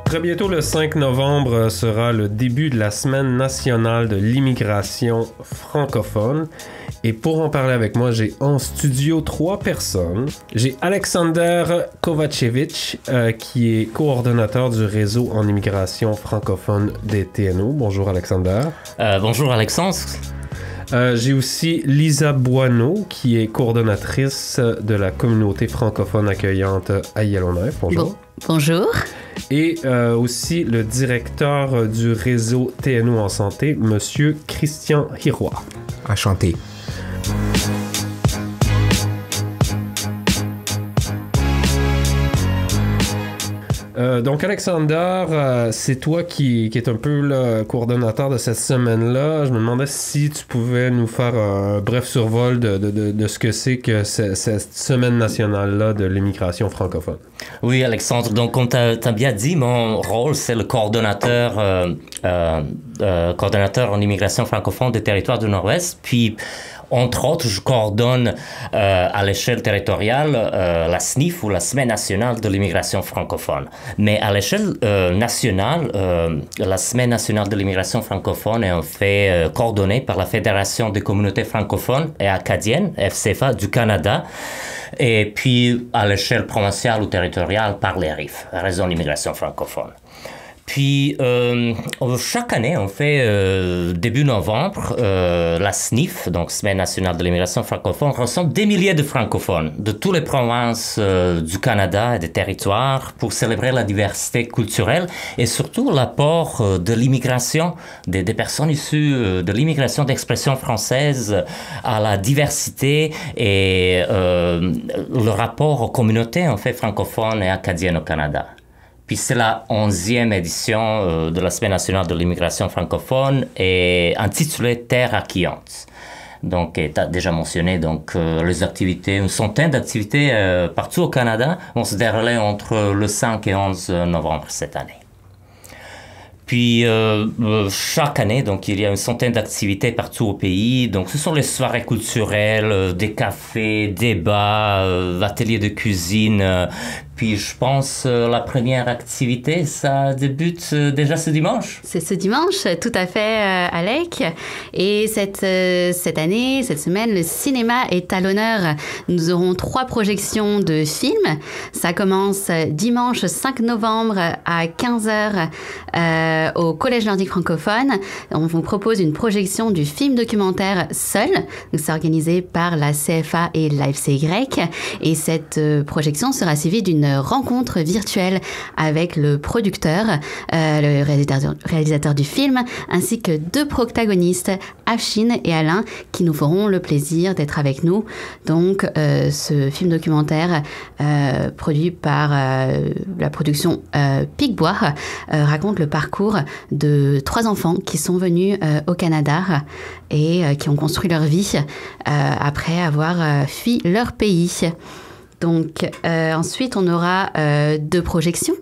Très bientôt, le 5 novembre, sera le début de la Semaine nationale de l'immigration francophone. Et pour en parler avec moi, j'ai en studio 3 personnes. J'ai Alexander Kovacevic, qui est coordonnateur du réseau en immigration francophone des TNO. Bonjour Alexander. Bonjour Alexandre. J'ai aussi Lisa Boineau, qui est coordonnatrice de la communauté francophone accueillante à Yellowknife. Bonjour. Bonjour. Et aussi le directeur du réseau TNO en santé, Monsieur Christian Hiroy. Enchanté. Donc, Alexander, c'est toi qui est un peu le coordonnateur de cette semaine-là. Je me demandais si tu pouvais nous faire un bref survol de ce que c'est que cette semaine nationale-là de l'immigration francophone. Oui, Alexandre. Donc, comme tu as bien dit, mon rôle, c'est le coordonnateur en immigration francophone des territoires du Nord-Ouest. Puis, entre autres, je coordonne à l'échelle territoriale la SNIF ou la Semaine nationale de l'immigration francophone. Mais à l'échelle nationale, la Semaine nationale de l'immigration francophone est en fait coordonnée par la Fédération des communautés francophones et acadiennes, FCFA, du Canada. Et puis, à l'échelle provinciale ou territoriale, par les RIF, Réseau d'immigration francophone. Puis, chaque année, on fait début novembre, la SNIF, donc Semaine nationale de l'immigration francophone, rassemble des milliers de francophones de toutes les provinces du Canada et des territoires pour célébrer la diversité culturelle et surtout l'apport de l'immigration, des personnes issues de l'immigration d'expression française à la diversité et le rapport aux communautés en fait francophones et acadiennes au Canada. Puis c'est la 11e édition de la Semaine nationale de l'immigration francophone et intitulée Terre accueillante. Donc, tu as déjà mentionné les activités, une centaine d'activités partout au Canada vont se dérouler entre le 5 et 11 novembre cette année. Puis, chaque année, donc, il y a une centaine d'activités partout au pays. Donc, ce sont les soirées culturelles, des cafés, débats, ateliers de cuisine. Puis, je pense la première activité, ça débute déjà ce dimanche. C'est ce dimanche, tout à fait, Alec. Et cette année, cette semaine, le cinéma est à l'honneur. Nous aurons 3 projections de films. Ça commence dimanche 5 novembre à 15h au Collège nordique francophone. On vous propose une projection du film documentaire Seul. C'est organisé par la CFA et l'AFCY. Et cette projection sera suivie d'une rencontre virtuelle avec le producteur, le réalisateur du film, ainsi que 2 protagonistes, Afshin et Alain, qui nous feront le plaisir d'être avec nous. Donc, ce film documentaire produit par la production Picbois raconte le parcours de 3 enfants qui sont venus au Canada et qui ont construit leur vie après avoir fui leur pays. Donc, ensuite, on aura 2 projections.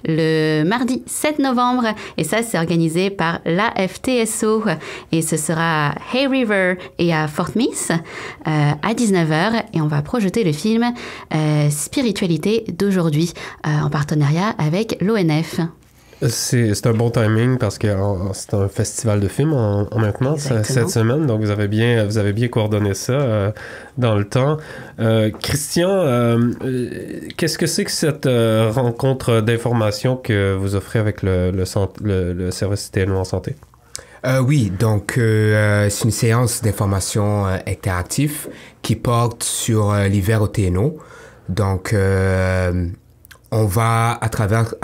Le mardi 7 novembre, et ça, c'est organisé par l'AFTSO, et ce sera à Hay River et à Fort Smith à 19h, et on va projeter le film Spiritualité d'aujourd'hui en partenariat avec l'ONF. C'est un bon timing parce que c'est un festival de films en même temps cette semaine, donc vous avez bien coordonné ça dans le temps. Christian, qu'est-ce que c'est que cette rencontre d'information que vous offrez avec le service TNO en santé? Oui, donc c'est une séance d'information interactive qui porte sur l'hiver au TNO. Donc on va, à travers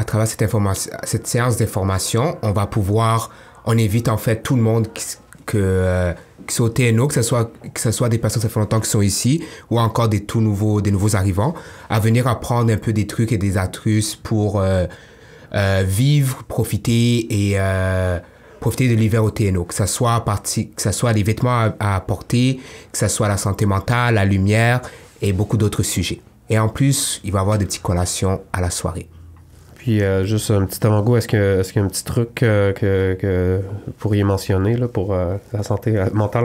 cette séance d'information, on invite en fait tout le monde qui sont au TNO, que ce soit des personnes qui ça fait longtemps qui sont ici, ou encore des nouveaux arrivants, à venir apprendre un peu des trucs et des astuces pour vivre, profiter de l'hiver au TNO, que ce soit les vêtements à porter, que ce soit la santé mentale, la lumière et beaucoup d'autres sujets. Et en plus, il va y avoir des petites collations à la soirée. Puis, juste un petit avant-goût, est-ce qu'il y a un petit truc que vous pourriez mentionner là, pour la santé mentale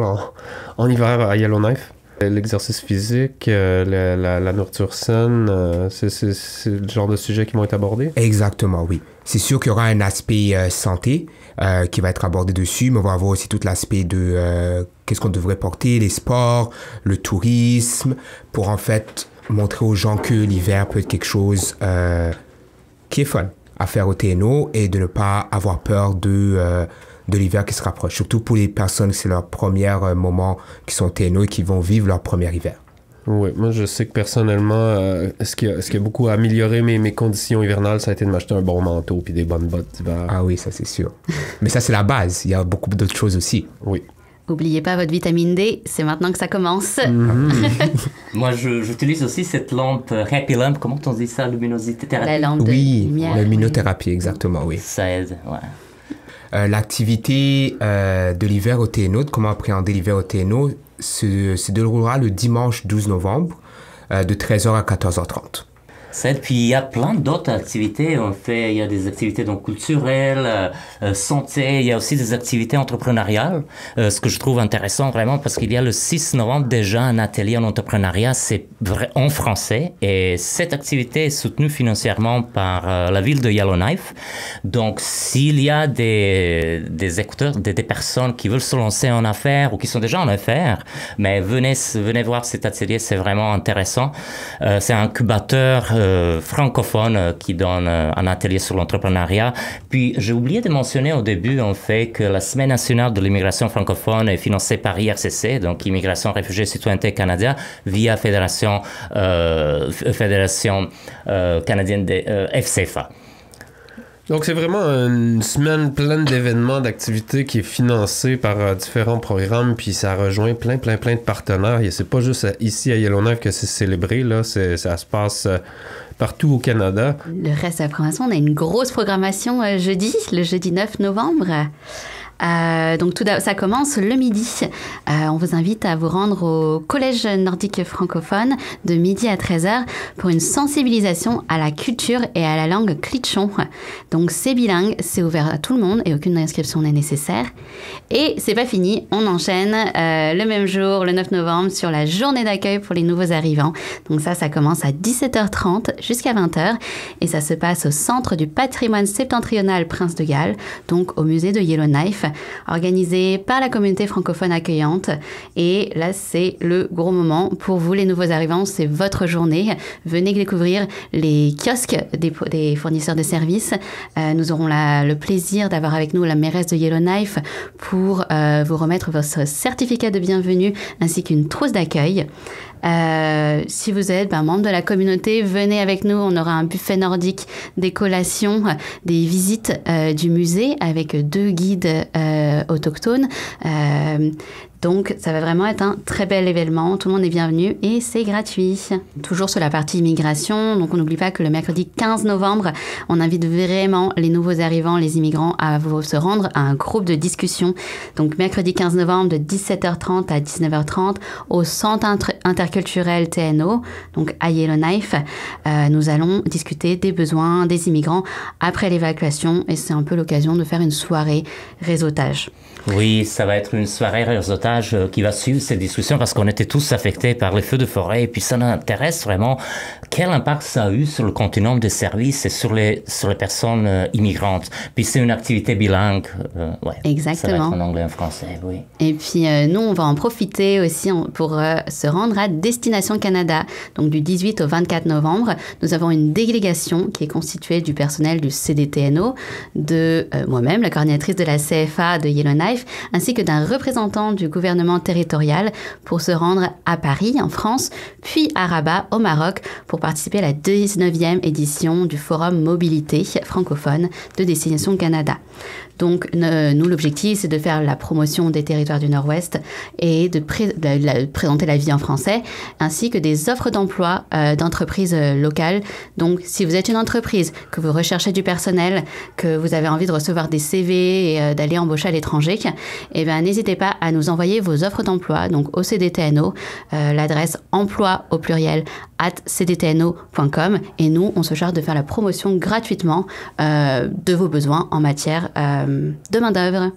en hiver à Yellowknife? L'exercice physique, la nourriture saine, c'est le genre de sujet qui vont être abordés? Exactement, oui. C'est sûr qu'il y aura un aspect santé qui va être abordé dessus, mais on va avoir aussi tout l'aspect de qu'est-ce qu'on devrait porter, les sports, le tourisme, pour en fait montrer aux gens que l'hiver peut être quelque chose qui est fun à faire au TNO et de ne pas avoir peur de l'hiver qui se rapproche. Surtout pour les personnes, c'est leur premier moment qui sont au TNO et qui vont vivre leur premier hiver. Oui, moi je sais que personnellement, ce qui a beaucoup amélioré mes conditions hivernales, ça a été de m'acheter un bon manteau puis des bonnes bottes d'hiver. Ah oui, ça c'est sûr. Mais ça c'est la base, il y a beaucoup d'autres choses aussi. Oui. N'oubliez pas votre vitamine D, c'est maintenant que ça commence. Moi, j'utilise aussi cette lampe Happy Lamp, comment on dit ça, luminosité thérapie? La lampe de lumière. Oui, luminothérapie, exactement, oui. Ça aide, ouais. L'activité de l'hiver au TNO, de comment appréhender l'hiver au TNO, se déroulera le dimanche 12 novembre de 13h à 14h30. Puis il y a plein d'autres activités. Il y a des activités donc culturelles, santé, il y a aussi des activités entrepreneuriales. Ce que je trouve intéressant vraiment parce qu'il y a le 6 novembre déjà un atelier en entrepreneuriat, c'est vrai en français. Et cette activité est soutenue financièrement par la ville de Yellowknife. Donc s'il y a des écouteurs, des personnes qui veulent se lancer en affaires ou qui sont déjà en affaires, mais venez voir cet atelier, c'est vraiment intéressant. C'est un incubateur francophone qui donne un atelier sur l'entrepreneuriat. Puis j'ai oublié de mentionner au début en fait que la Semaine nationale de l'immigration francophone est financée par IRCC, donc Immigration, Réfugiés, Citoyenneté Canada, via Fédération canadienne des FCFA. Donc, c'est vraiment une semaine pleine d'événements, d'activités qui est financée par différents programmes, puis ça rejoint plein de partenaires. Et c'est pas juste ici à Yellowknife que c'est célébré, là. Ça se passe partout au Canada. Le reste de la programmation, on a une grosse programmation le jeudi 9 novembre. Donc ça commence le midi. On vous invite à vous rendre au Collège nordique francophone de midi à 13h pour une sensibilisation à la culture et à la langue klitchon. Donc c'est bilingue, c'est ouvert à tout le monde et aucune inscription n'est nécessaire. Et c'est pas fini, on enchaîne le même jour, le 9 novembre, sur la journée d'accueil pour les nouveaux arrivants. Donc ça commence à 17h30 jusqu'à 20h et ça se passe au Centre du patrimoine septentrional Prince de Galles, donc au musée de Yellowknife, organisé par la communauté francophone accueillante. Et là, c'est le gros moment pour vous, les nouveaux arrivants. C'est votre journée. Venez découvrir les kiosques des fournisseurs de services. Nous aurons le plaisir d'avoir avec nous la mairesse de Yellowknife pour vous remettre votre certificat de bienvenue ainsi qu'une trousse d'accueil. Si vous êtes membre de la communauté, venez avec nous. On aura un buffet nordique, des collations, des visites du musée avec 2 guides autochtones. Donc, ça va vraiment être un très bel événement. Tout le monde est bienvenu et c'est gratuit. Toujours sur la partie immigration, donc on n'oublie pas que le mercredi 15 novembre, on invite vraiment les nouveaux arrivants, les immigrants, à se rendre à un groupe de discussion. Donc, mercredi 15 novembre de 17h30 à 19h30 au Centre interculturel TNO, donc à Yellowknife. Nous allons discuter des besoins des immigrants après l'évacuation et c'est un peu l'occasion de faire une soirée réseautage. Oui, ça va être une soirée réseautage qui va suivre cette discussion parce qu'on était tous affectés par les feux de forêt et puis ça nous intéresse vraiment quel impact ça a eu sur le continuum des services et sur les personnes immigrantes. Puis c'est une activité bilingue. Exactement. Ça va être en anglais et en français, oui. Et puis nous, on va en profiter aussi pour se rendre à Destination Canada. Donc du 18 au 24 novembre, nous avons une délégation qui est constituée du personnel du CDTNO, de moi-même, la coordinatrice de la CFA de Yellowknife, ainsi que d'un représentant du gouvernement territorial pour se rendre à Paris, en France, puis à Rabat, au Maroc, pour participer à la 19e édition du Forum Mobilité francophone de Destination Canada. Donc, nous, l'objectif, c'est de faire la promotion des territoires du Nord-Ouest et de présenter la vie en français, ainsi que des offres d'emploi d'entreprises locales. Donc, si vous êtes une entreprise, que vous recherchez du personnel, que vous avez envie de recevoir des CV et d'aller embaucher à l'étranger, eh bien, n'hésitez pas à nous envoyer vos offres d'emploi, donc au CDTNO, l'adresse emploi au pluriel @cdtno.com, et nous, on se charge de faire la promotion gratuitement de vos besoins en matière de main-d'œuvre.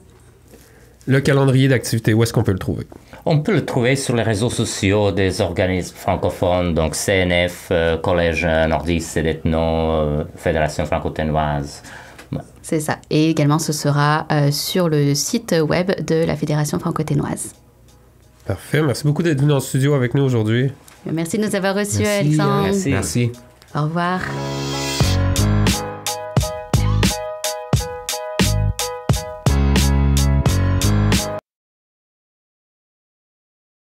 Le calendrier d'activités, où est-ce qu'on peut le trouver? On peut le trouver sur les réseaux sociaux des organismes francophones, donc CNF, Collège nordiste et d'ethno, Fédération franco-ténoise. C'est ça. Et également, ce sera sur le site web de la Fédération franco-ténoise. Parfait. Merci beaucoup d'être venu dans le studio avec nous aujourd'hui. Merci de nous avoir reçus, Merci, Alexandre. Merci. Merci. Au revoir.